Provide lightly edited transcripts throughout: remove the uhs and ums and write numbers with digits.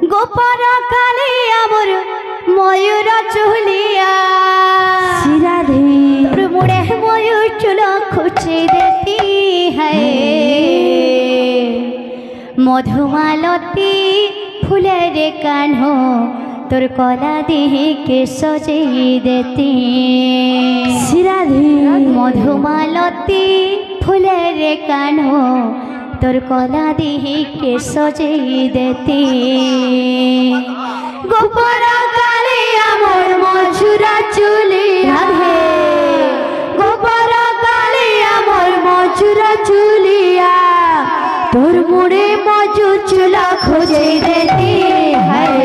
গোপর কালে আমার ময়ূর চুলিয়া রাধে তোর মুড়ে ময়ূর চুল খুঁজে দেতি হ্যায় মধুমালতী ফুলের কান্হ তোর কলা দেহকে সজেই দেতি রাধে মধুমালতী ফুলের কান্হ তোর কলা দেহকে সজেই দেতি গোপর কালে আমার মজুরা চুলিয়া রাধে গোপর কালে আমার মজুরা চুলিয়া তোর মুড়ে মজুর চুলা খোঁজে দেতি হ্যায়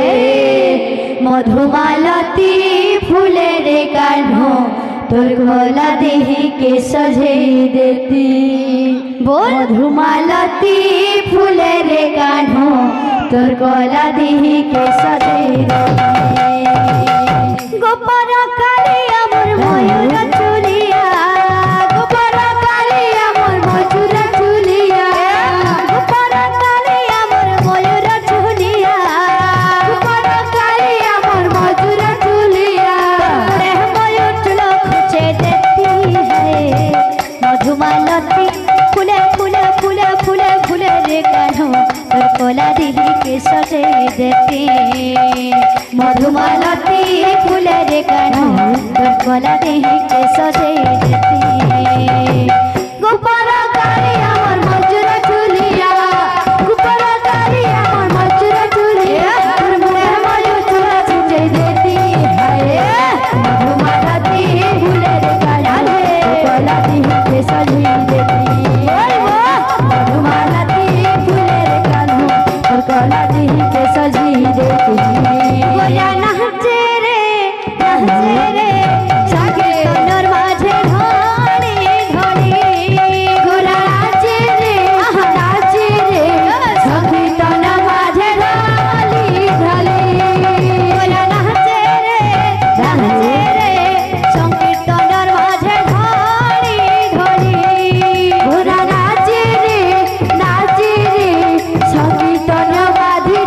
মধুমালতী ফুলের কান্হ তোর গলা দেহকে সজেই দেতি মধুমালতী ফুলের কান্হ তোর গলা দেহকে সজেই দেতি গোপর কালে আমার ময়ূর চুলিয়া গোপর কালে আমার মজুর চুলিয়া গোপর কালে আমার ময়ূর চুলিয়া গোপর কালে আমার মজুর চুলিয়া রে ময়ূর চুল খুঁজে দেতি হ্যায় মধুমালতী ফুলে ফুলে ফুলে ফুলে ফুলে রে কান্হ তোর কোলা দিহিকে সজে দেতি মধুমালতী ফুলে রে কান্হ তোর কোলা দিহিকে সজে দেতি গোপর কালে আমার মজুর চুলিয়া গোপর কালে আমার মজুর চুলিয়া তোর মুড়ে ময়ূর চুল খুঁজে দেতি হ্যায় মধুমালতী ফুলে রে কান্হ তোর কোলা দিহিকে সজে দেতি মধুমালতী ফুলের কান্হ তোর কলা দিহিকে সজি দেতি গোরা নাচে রে সংকীর্তনের মাঝে ধরে ধরে গোরা নাচে রে সংকীর্তনের মাঝে ঢালি ঢালি গোরা নাচে রে সংকীর্তনের মাঝে ধরে ধরে গোরা নাচে রে সংকীর্তন বাধি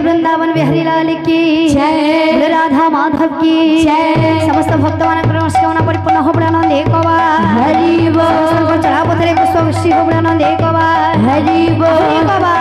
वृंदावन बिहारी लाल की जय। बोले राधा माधव की जय। समस्त भक्तमान नमस्कार परिपूर्ण हो प्रानंद एकवा हरि बोल चढ़ा पुत्रे पुष्प श्री हो प्रानंद एकवा हरि बोल बाबा